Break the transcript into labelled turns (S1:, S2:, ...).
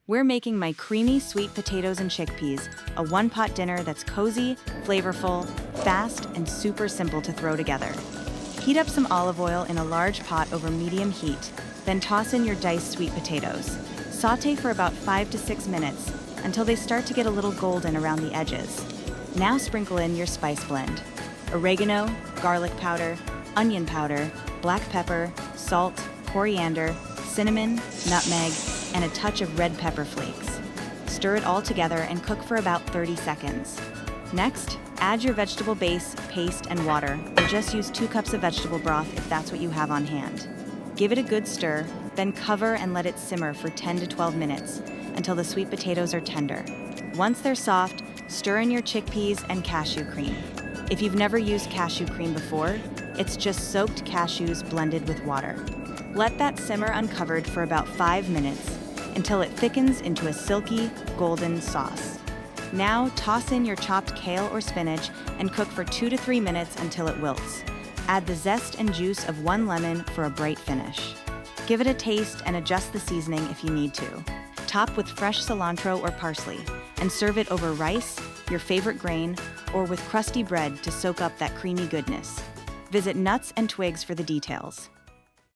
S1: We're making my creamy sweet potatoes and chickpeas, a one-pot dinner that's cozy, flavorful, fast, and super simple to throw together. Heat up some olive oil in a large pot over medium heat, then toss in your diced sweet potatoes. Saute for about 5 to 6 minutes until they start to get a little golden around the edges. Now sprinkle in your spice blend: oregano, garlic powder, onion powder, black pepper, salt, coriander, cinnamon, nutmeg, and a touch of red pepper flakes. Stir it all together and cook for about 30 seconds. Next, add your vegetable base, paste, and water, or just use 2 cups of vegetable broth if that's what you have on hand. Give it a good stir, then cover and let it simmer for 10 to 12 minutes until the sweet potatoes are tender. Once they're soft, stir in your chickpeas and cashew cream. If you've never used cashew cream before, it's just soaked cashews blended with water. Let that simmer uncovered for about 5 minutes until it thickens into a silky, golden sauce. Now toss in your chopped kale or spinach and cook for 2 to 3 minutes until it wilts. Add the zest and juice of 1 lemon for a bright finish. Give it a taste and adjust the seasoning if you need to. Top with fresh cilantro or parsley and serve it over rice, your favorite grain, or with crusty bread to soak up that creamy goodness. Visit Nuts and Twigs for the details.